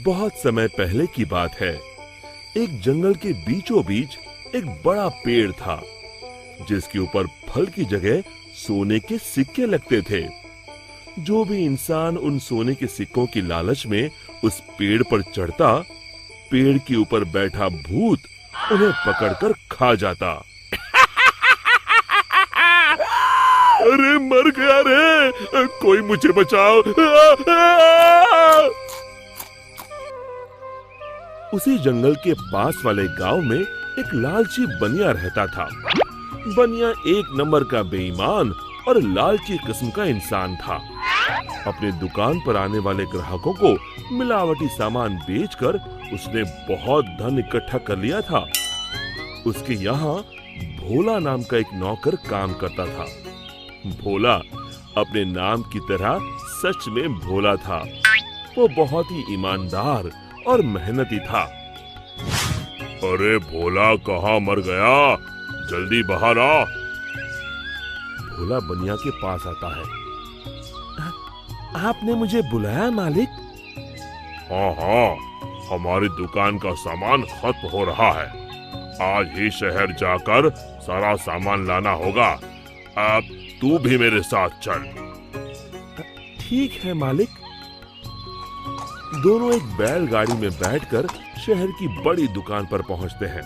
बहुत समय पहले की बात है। एक जंगल के बीचों बीच एक बड़ा पेड़ था, जिसके ऊपर फल की जगह सोने के सिक्के लगते थे। जो भी इंसान उन सोने के सिक्कों की लालच में उस पेड़ पर चढ़ता, पेड़ के ऊपर बैठा भूत उन्हें पकड़कर खा जाता। अरे मर गया रे, कोई मुझे बचाओ। उसी जंगल के पास वाले गांव में एक लालची बनिया रहता था। बनिया एक नंबर का बेईमान और लालची किस्म का इंसान था। अपने दुकान पर आने वाले ग्राहकों को मिलावटी सामान बेचकर उसने बहुत धन इकट्ठा कर लिया था। उसके यहाँ भोला नाम का एक नौकर काम करता था। भोला अपने नाम की तरह सच में भोला था। वो बहुत ही ईमानदार और मेहनती था। अरे भोला कहाँ मर गया, जल्दी बाहर आ। भोला बनिया के पास आता है। आपने मुझे बुलाया मालिक? हाँ हाँ, हमारी दुकान का सामान खत्म हो रहा है। आज ही शहर जाकर सारा सामान लाना होगा। अब तू भी मेरे साथ चल। ठीक है मालिक। दोनों एक बैलगाड़ी में बैठकर शहर की बड़ी दुकान पर पहुंचते हैं।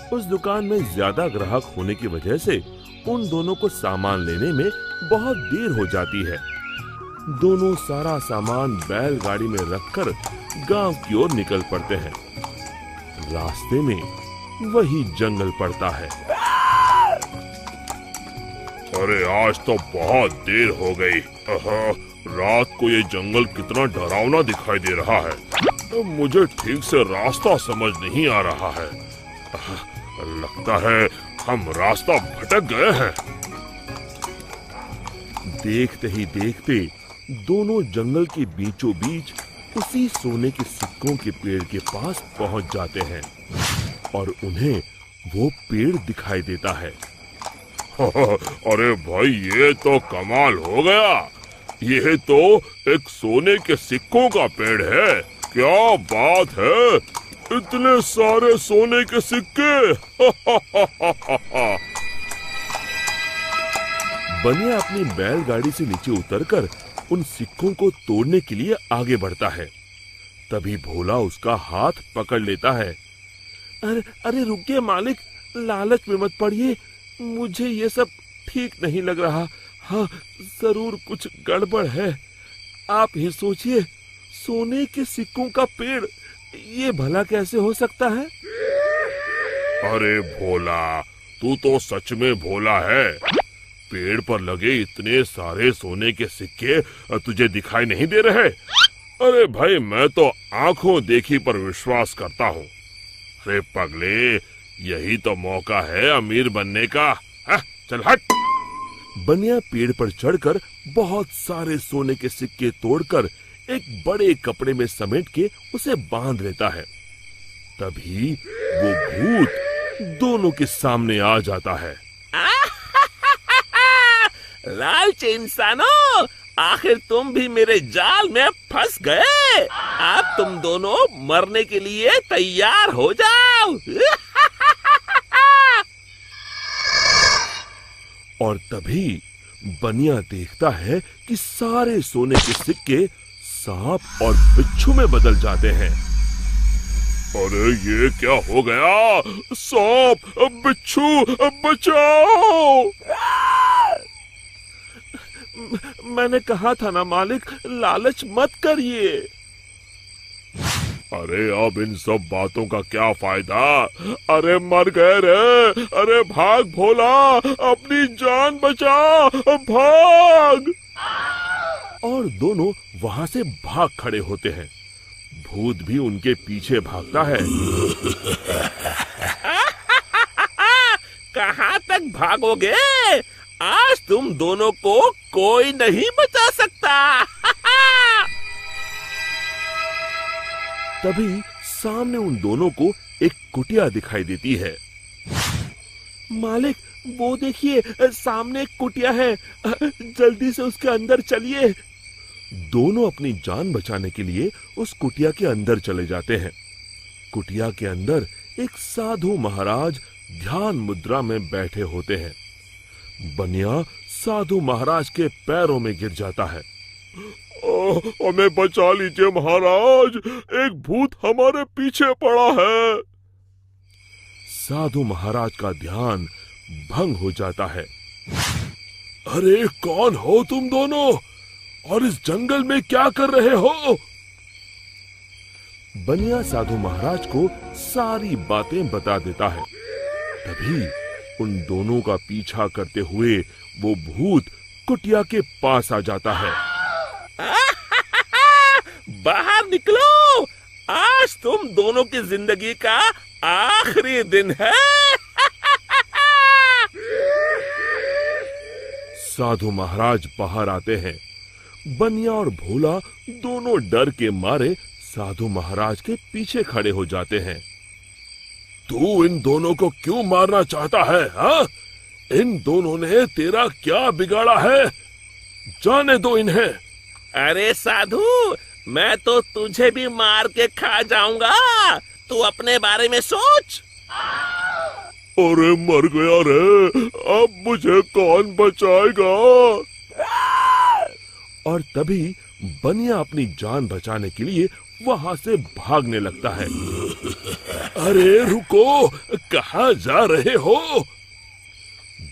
उस दुकान में ज्यादा ग्राहक होने की वजह से उन दोनों को सामान लेने में बहुत देर हो जाती है। दोनों सारा सामान बैलगाड़ी में रखकर गांव की ओर निकल पड़ते हैं। रास्ते में वही जंगल पड़ता है। अरे आज तो बहुत देर हो गई। रात को ये जंगल कितना डरावना दिखाई दे रहा है। मुझे ठीक से रास्ता समझ नहीं आ रहा है। लगता है हम रास्ता भटक गए हैं। देखते ही देखते दोनों जंगल के बीचों बीच उसी सोने के सिक्कों के पेड़ के पास पहुंच जाते हैं और उन्हें वो पेड़ दिखाई देता है। अरे भाई, ये तो कमाल हो गया। ये तो एक सोने के सिक्कों का पेड़ है। क्या बात है, इतने सारे सोने के सिक्के। बनिया अपनी बैलगाड़ी से नीचे उतरकर उन सिक्कों को तोड़ने के लिए आगे बढ़ता है। तभी भोला उसका हाथ पकड़ लेता है। अरे रुकिए मालिक, लालच में मत पड़िए। मुझे ये सब ठीक नहीं लग रहा। हाँ, जरूर कुछ गड़बड़ है। आप ही सोचिए, सोने के सिक्कों का पेड़, ये भला कैसे हो सकता है? अरे भोला, तू तो सच में भोला है। पेड़ पर लगे इतने सारे सोने के सिक्के तुझे दिखाई नहीं दे रहे? अरे भाई, मैं तो आंखों देखी पर विश्वास करता हूँ। अरे पगले, यही तो मौका है अमीर बनने का। चल हट। बनिया पेड़ पर चढ़कर बहुत सारे सोने के सिक्के तोड़कर एक बड़े कपड़े में समेट के उसे बांध लेता है। तभी वो भूत दोनों के सामने आ जाता है। लालची इंसानों, आखिर तुम भी मेरे जाल में फंस गए। अब तुम दोनों मरने के लिए तैयार हो जाओ। और तभी बनिया देखता है कि सारे सोने के सिक्के सांप और बिच्छू में बदल जाते हैं। अरे ये क्या हो गया? सांप, बिच्छू, बचाओ! मैंने कहा था ना मालिक, लालच मत करिए। अरे अब इन सब बातों का क्या फायदा? अरे मर गए रे। अरे भाग भोला, अपनी जान बचा, भाग। और दोनों वहां से भाग खड़े होते हैं। भूत भी उनके पीछे भागता है। कहाँ तक भागोगे? आज तुम दोनों को कोई नहीं बचा सकता। तभी सामने उन दोनों को एक कुटिया दिखाई देती है। मालिक, वो देखिए, सामने एक कुटिया है। जल्दी से उसके अंदर चलिए। दोनों अपनी जान बचाने के लिए उस कुटिया के अंदर चले जाते हैं। कुटिया के अंदर एक साधु महाराज ध्यान मुद्रा में बैठे होते हैं। बनिया साधु महाराज के पैरों में गिर जाता है। हमें बचा लीजिए महाराज, एक भूत हमारे पीछे पड़ा है। साधु महाराज का ध्यान भंग हो जाता है। अरे कौन हो तुम दोनों और इस जंगल में क्या कर रहे हो? बनिया साधु महाराज को सारी बातें बता देता है। तभी उन दोनों का पीछा करते हुए वो भूत कुटिया के पास आ जाता है। बाहर निकलो, आज तुम दोनों की जिंदगी का आखिरी दिन है। साधु महाराज बाहर आते हैं। बनिया और भोला दोनों डर के मारे साधु महाराज के पीछे खड़े हो जाते हैं। तू इन दोनों को क्यों मारना चाहता है? हाँ? इन दोनों ने तेरा क्या बिगाड़ा है? जाने दो इन्हें। अरे साधु, मैं तो तुझे भी मार के खा जाऊंगा, तू अपने बारे में सोच। अरे मर गया रे, अब मुझे कौन बचाएगा? और तभी बनिया अपनी जान बचाने के लिए वहां से भागने लगता है। अरे रुको, कहाँ जा रहे हो?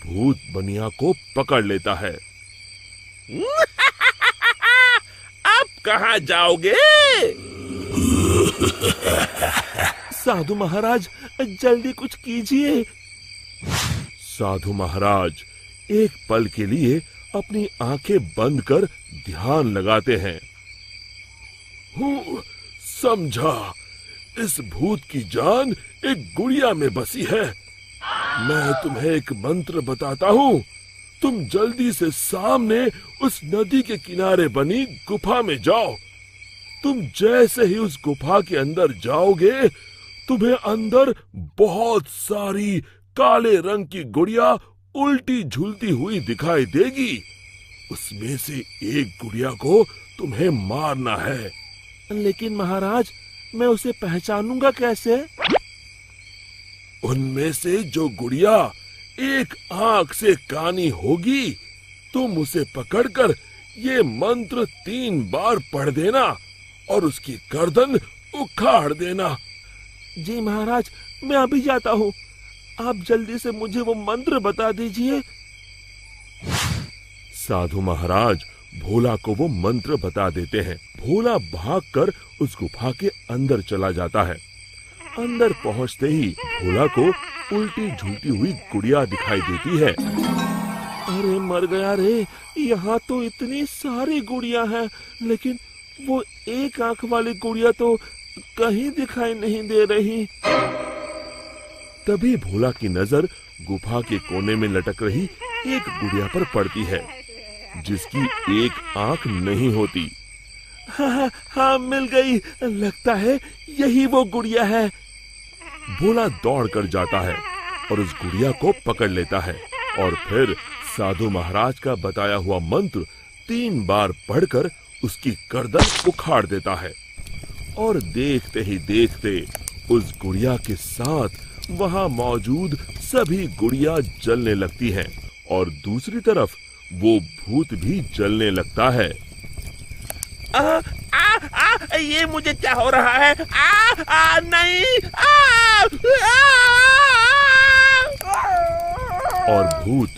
भूत बनिया को पकड़ लेता है। अब कहाँ जाओगे? साधु महाराज, जल्दी कुछ कीजिए। साधु महाराज एक पल के लिए अपनी आंखें बंद कर ध्यान लगाते हैं। समझा, इस भूत की जान एक गुड़िया में बसी है। मैं तुम्हें एक मंत्र बताता हूँ, तुम जल्दी से सामने उस नदी के किनारे बनी गुफा में जाओ। तुम जैसे ही उस गुफा के अंदर जाओगे, तुम्हें अंदर बहुत सारी काले रंग की गुड़िया उल्टी झूलती हुई दिखाई देगी। उसमें से एक गुड़िया को तुम्हें मारना है। लेकिन महाराज, मैं उसे पहचानूंगा कैसे? उनमें से जो गुड़िया एक आंख से कानी होगी, तुम उसे पकड़कर ये मंत्र 3 बार पढ़ देना और उसकी गर्दन उखाड़ देना। जी महाराज, मैं अभी जाता हूँ, आप जल्दी से मुझे वो मंत्र बता दीजिए। साधु महाराज भोला को वो मंत्र बता देते हैं। भोला भागकर उस गुफा के अंदर चला जाता है। अंदर पहुंचते ही भोला को उल्टी झूलती हुई गुड़िया दिखाई देती है। अरे मर गया रे, यहाँ तो इतनी सारी गुड़िया हैं, लेकिन वो एक आंख वाली गुड़िया तो कहीं दिखाई नहीं दे रही। तभी भोला की नजर गुफा के कोने में लटक रही एक गुड़िया पर पड़ती है, जिसकी एक आंख नहीं होती। हाँ, मिल गई, लगता है यही वो गुड़िया है। भोला दौड़ कर जाता है और उस गुड़िया को पकड़ लेता है और फिर साधु महाराज का बताया हुआ मंत्र 3 बार पढ़कर उसकी गर्दन उखाड़ देता है। और देखते ही देखते उस गुड़िया के साथ वहां मौजूद सभी गुड़िया जलने लगती हैं और दूसरी तरफ वो भूत भी जलने लगता है। ये मुझे क्या हो रहा है? नहीं! और भूत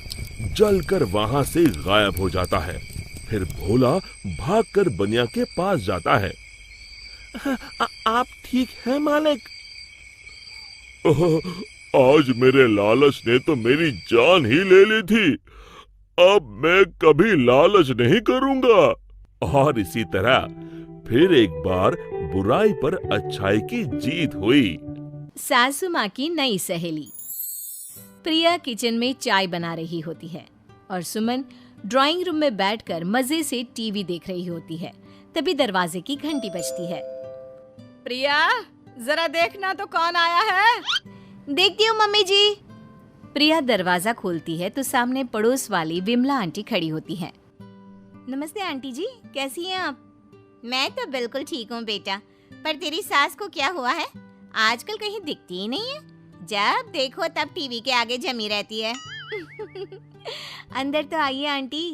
जलकर वहां से गायब हो जाता है। फिर भोला भागकर बनिया के पास जाता है। आप ठीक हैं मालिक? आज मेरे लालच ने तो मेरी जान ही ले ली थी, अब मैं कभी लालच नहीं करूंगा। और इसी तरह फिर एक बार बुराई पर अच्छाई की जीत हुई। सासू माँ की नई सहेली। प्रिया किचन में चाय बना रही होती है और सुमन ड्राइंग रूम में बैठकर मजे से टीवी देख रही होती है। तभी दरवाजे की घंटी बजती है। प्रिया, जरा देखना तो कौन आया है। देखती हूँ मम्मी जी। प्रिया दरवाजा खोलती है तो सामने पड़ोस वाली विमला आंटी खड़ी होती है। नमस्ते आंटी जी, कैसी हैं आप? मैं तो बिल्कुल ठीक हूँ बेटा, पर तेरी सास को क्या हुआ है? आजकल कहीं दिखती ही नहीं है। जब देखो तब टीवी के आगे जमी रहती है। अंदर तो आइए आंटी।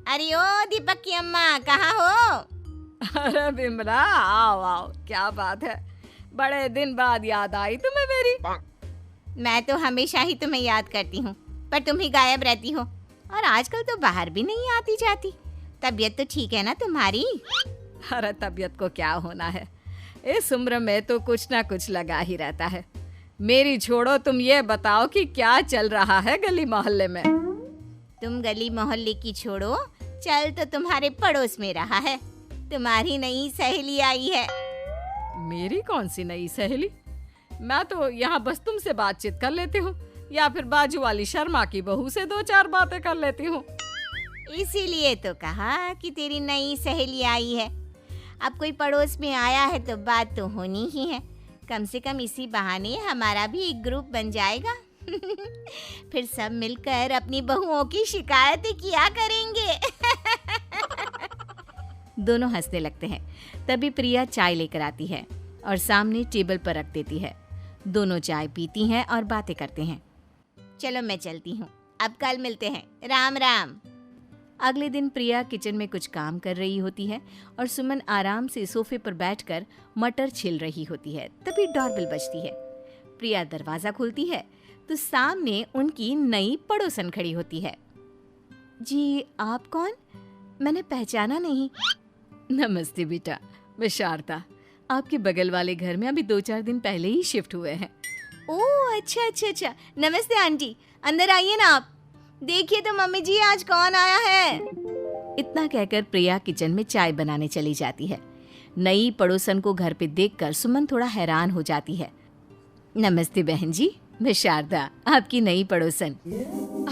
अरे ओ दीपक की अम्मा, कहाँ हो? अरे बिमला, आओ आओ, क्या बात है, बड़े दिन बाद याद आई तुम्हें मेरी। मैं तो हमेशा ही तुम्हें याद करती हूँ, पर तुम ही गायब रहती हो और आजकल तो बाहर भी नहीं आती जाती। तबीयत तो ठीक है ना तुम्हारी? अरे तबीयत को क्या होना है, इस उम्र में तो कुछ ना कुछ लगा ही रहता है। मेरी छोड़ो, तुम ये बताओ कि क्या चल रहा है गली मोहल्ले में। तुम गली मोहल्ले की छोड़ो, चल तो तुम्हारे पड़ोस में रहा है। तुम्हारी नई सहेली आई है। मेरी कौन सी नई सहेली? मैं तो यहाँ बस तुमसे बातचीत कर लेती हूँ, या फिर बाजू वाली शर्मा की बहू से 2-4 बातें कर लेती हूँ। इसीलिए तो कहा कि तेरी नई सहेली आई है। अब कोई पड़ोस में आया है तो बात तो होनी ही है। कम से कम इसी बहाने हमारा भी एक ग्रुप बन जाएगा। फिर सब मिलकर अपनी बहुओं की शिकायतें किया करेंगे। दोनों हंसने लगते हैं। तभी प्रिया चाय लेकर आती है और सामने टेबल पर रख देती है। दोनों चाय पीती हैं और बातें करते हैं। चलो मैं चलती हूँ, अब कल मिलते हैं। राम राम। अगले दिन प्रिया किचन में कुछ काम कर रही होती है और सुमन आराम से सोफे पर बैठकर मटर छिल रही होती है। तभी डोरबेल बजती है। प्रिया दरवाजा खोलती है तो सामने उनकी नई पड़ोसन खड़ी होती है। जी, आप कौन? मैंने पहचाना नहीं। नमस्ते बेटा, मैं शारदा, आपके बगल वाले घर में अभी 2-4 दिन पहले ही शिफ्ट हुए हैं। ओह अच्छा अच्छा अच्छा, नमस्ते आंटी, अंदर आइए ना आप। देखिए तो मम्मी जी, आज कौन आया है। इतना कहकर प्रिया किचन में चाय बनाने चली जाती है। नई पड़ोसन को घर पे देखकर सुमन थोड़ा हैरान हो जाती है। नमस्ते बहन जी, मैं शारदा, आपकी नई पड़ोसन।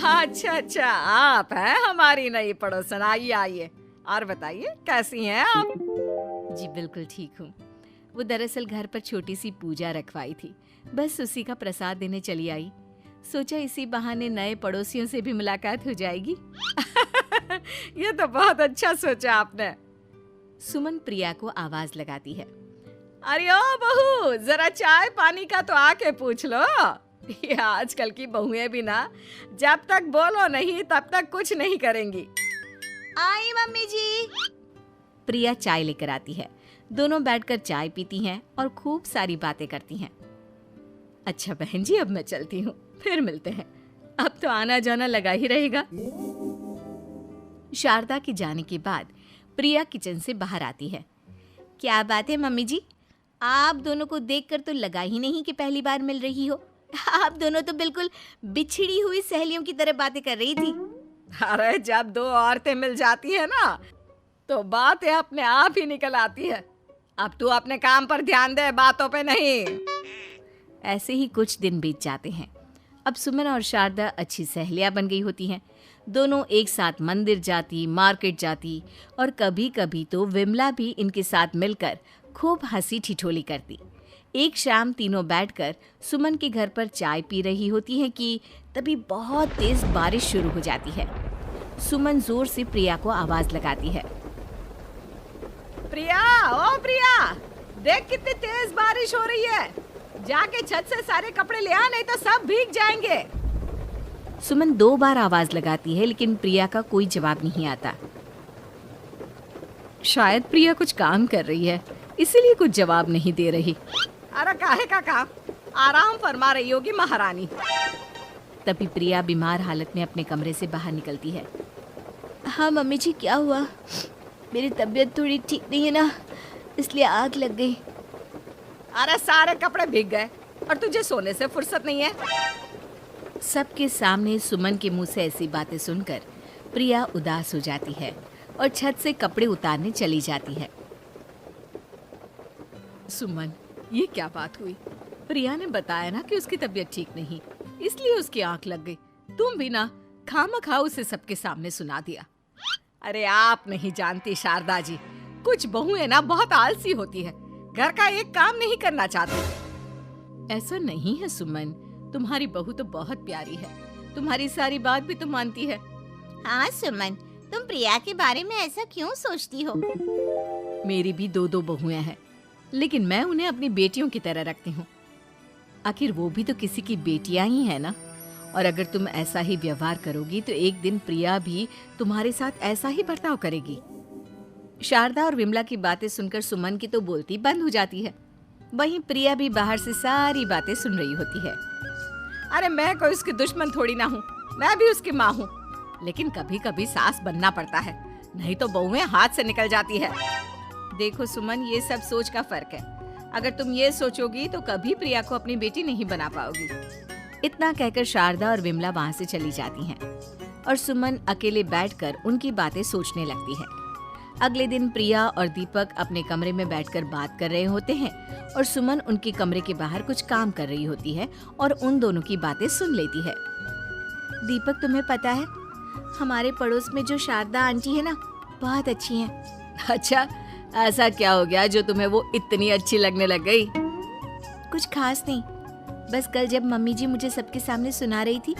अच्छा अच्छा, आप हैं हमारी नई पड़ोसन। आइए आइए, और बताइए कैसी हैं आप? जी बिल्कुल ठीक हूँ। वो दरअसल घर पर छोटी सी पूजा रखवाई थी, बस उसी का प्रसाद देने चली आई। सोचा इसी बहाने नए पड़ोसियों से भी मुलाकात हो जाएगी। ये तो बहुत अच्छा सोचा आपने। सुमन प्रिया को आवाज लगाती है। अरे ओ बहू, जरा चाय पानी का तो आके पूछ लो। ये आजकल की बहुएं भी ना, जब तक बोलो नहीं तब तक कुछ नहीं करेंगी। आई मम्मी जी। प्रिया चाय लेकर आती है। दोनों बैठकर चाय पीती हैं और खूब सारी बातें करती हैं। अच्छा बहन जी, अब मैं चलती हूँ, फिर मिलते हैं। अब तो आना जाना लगा ही रहेगा। शारदा के जाने के बाद प्रिया किचन से बाहर आती है। क्या बात है मम्मी जी, आप दोनों को देखकर तो लगा ही नहीं कि पहली बार मिल रही हो। आप दोनों तो बिल्कुल बिछड़ी हुई सहेलियों की तरह बातें कर रही थी। अरे जब दो औरतें मिल जाती है ना, तो बातें अपने आप ही निकल आती है। अब तू अपने काम पर ध्यान दे, बातों पे नहीं। ऐसे ही कुछ दिन बीत जाते हैं। अब सुमन और शारदा अच्छी सहेलियां बन गई होती हैं। दोनों एक साथ मंदिर जाती, मार्केट जाती और कभी कभी तो विमला भी इनके साथ मिलकर खूब हंसी ठिठोली करती। एक शाम तीनों बैठकर सुमन के घर पर चाय पी रही होती हैं कि तभी बहुत तेज बारिश शुरू हो जाती है। सुमन जोर से प्रिया को आवाज लगाती है। प्रिया, ओ प्रिया, देख कितनी तेज बारिश हो रही है। जाके छत से सारे कपड़े ले आ, नहीं तो सब भीग जाएंगे। सुमन 2 बार आवाज लगाती है, लेकिन प्रिया का कोई जवाब नहीं आता। शायद प्रिया कुछ काम कर रही है, इसीलिए कुछ जवाब नहीं दे रही। अरे काहे का काम, आराम फरमा रही होगी महारानी। तभी प्रिया बीमार हालत में अपने कमरे से बाहर निकलती है। हाँ मम्मी जी, क्या हुआ? मेरी तबीयत थोड़ी ठीक नहीं है ना, इसलिए आग लग गई। अरे सारे कपड़े भीग गए और तुझे सोने से फुर्सत नहीं है। सबके सामने सुमन के मुंह से ऐसी बातें सुनकर प्रिया उदास हो जाती है और छत से कपड़े उतारने चली जाती है। सुमन, ये क्या बात हुई? प्रिया ने बताया ना कि उसकी तबीयत ठीक नहीं, इसलिए उसकी आंख लग गई। तुम भी ना खामखा उसे सबके सामने सुना दिया। अरे आप नहीं जानती शारदा जी, कुछ बहुएं ना बहुत आलसी होती है, घर का एक काम नहीं करना चाहती। ऐसा नहीं है सुमन, तुम्हारी बहू तो बहुत प्यारी है, तुम्हारी सारी बात भी तो मानती है। हाँ सुमन, तुम प्रिया के बारे में ऐसा क्यों सोचती हो? मेरी भी दो बहुएं हैं, लेकिन मैं उन्हें अपनी बेटियों की तरह रखती हूँ। आखिर वो भी तो किसी की बेटियां ही है ना। और अगर तुम ऐसा ही व्यवहार करोगी तो एक दिन प्रिया भी तुम्हारे साथ ऐसा ही बर्ताव करेगी। शारदा और विमला की बातें सुनकर सुमन की तो बोलती बंद हो जाती है। वहीं प्रिया भी बाहर से सारी बातें सुन रही होती है। अरे मैं कोई उसकी दुश्मन थोड़ी ना हूँ, मैं भी उसकी माँ हूँ। लेकिन कभी कभी सास बनना पड़ता है, नहीं तो बहुएं हाथ से निकल जाती है। देखो सुमन, ये सब सोच का फर्क है। अगर तुम ये सोचोगी तो कभी प्रिया को अपनी बेटी नहीं बना पाओगी। इतना कहकर शारदा और विमला वहां से चली जाती हैं और सुमन अकेले बैठकर उनकी बातें सोचने लगती है। अगले दिन प्रिया और दीपक अपने कमरे में बैठकर बात कर रहे होते हैं और सुमन उनके कमरे के बाहर कुछ काम कर रही होती है और उन दोनों की बातें सुन लेती है। दीपक, तुम्हें पता है हमारे पड़ोस में जो शारदा आंटी है ना, बहुत अच्छी हैं। अच्छा, ऐसा क्या हो गया जो तुम्हें वो इतनी अच्छी लगने लग गई? कुछ खास नहीं, बस कल जब मम्मी जी मुझे सबके सामने सुना रही थी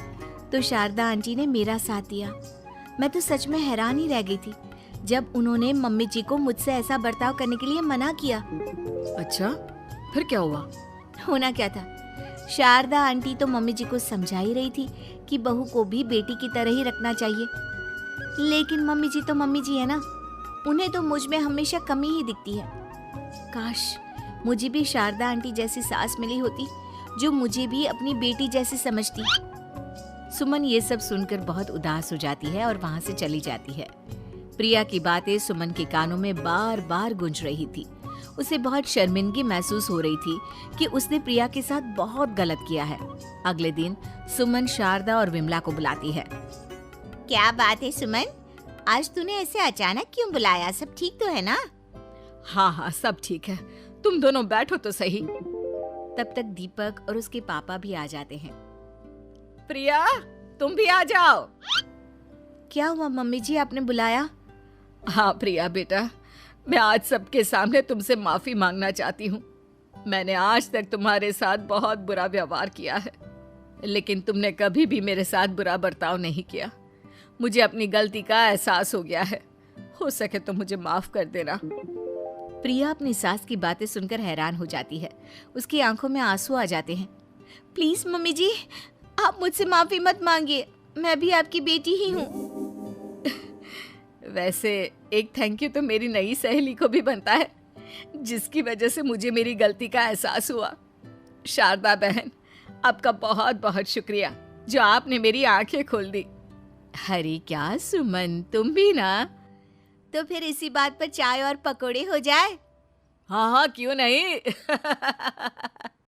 तो शारदा आंटी ने मेरा साथ दिया। मैं तो सच में हैरान ही रह गई थी जब उन्होंने मम्मी जी को मुझसे ऐसा बर्ताव करने के लिए मना किया। अच्छा, फिर क्या हुआ? होना क्या था, शारदा आंटी तो मम्मी जी को समझा ही रही थी कि बहू को भी बेटी की तरह ही रखना चाहिए, लेकिन मम्मी जी तो मम्मी जी है ना, उन्हें तो मुझ में हमेशा कमी ही दिखती है। काश मुझे भी शारदा आंटी जैसी सास मिली होती जो मुझे भी अपनी बेटी जैसी समझती। सुमन ये सब सुनकर बहुत उदास हो जाती है और वहां से चली जाती है। प्रिया की बातें सुमन के कानों में बार बार गूंज रही थी। उसे बहुत शर्मिंदगी महसूस हो रही थी कि उसने प्रिया के साथ बहुत गलत किया है। अगले दिन सुमन शारदा और विमला को बुलाती है। क्या बात है सुमन, आज तूने ऐसे अचानक क्यों बुलाया? सब ठीक तो है ना? हाँ हाँ, सब ठीक है, तुम दोनों बैठो तो सही। तब तक दीपक और उसके पापा भी आ जाते हैं। प्रिया, तुम भी आ जाओ। क्या हुआ मम्मी जी, आपने बुलाया? हाँ प्रिया बेटा, मैं आज सबके सामने तुमसे माफी मांगना चाहती हूँ। मैंने आज तक तुम्हारे साथ बहुत बुरा व्यवहार किया है, लेकिन तुमने कभी भी मेरे साथ बुरा बर्ताव नहीं किया। मुझे अपनी गलती का एहसास हो गया है, हो सके तो मुझे माफ कर देना। प्रिया अपनी सास की बातें सुनकर हैरान हो जाती है। उसकी आंखों में आंसू आ जाते हैं। प्लीज मम्मी जी, आप मुझसे माफी मत मांगिए, मैं भी आपकी बेटी ही हूँ। वैसे एक थैंक यू तो मेरी नई सहेली को भी बनता है, जिसकी वजह से मुझे मेरी गलती का एहसास हुआ। शारदा बहन, आपका बहुत बहुत शुक्रिया जो आपने मेरी आंखें खोल दी। अरे क्या सुमन, तुम भी ना। तो फिर इसी बात पर चाय और पकोड़े हो जाए। हाँ हाँ, क्यों नहीं।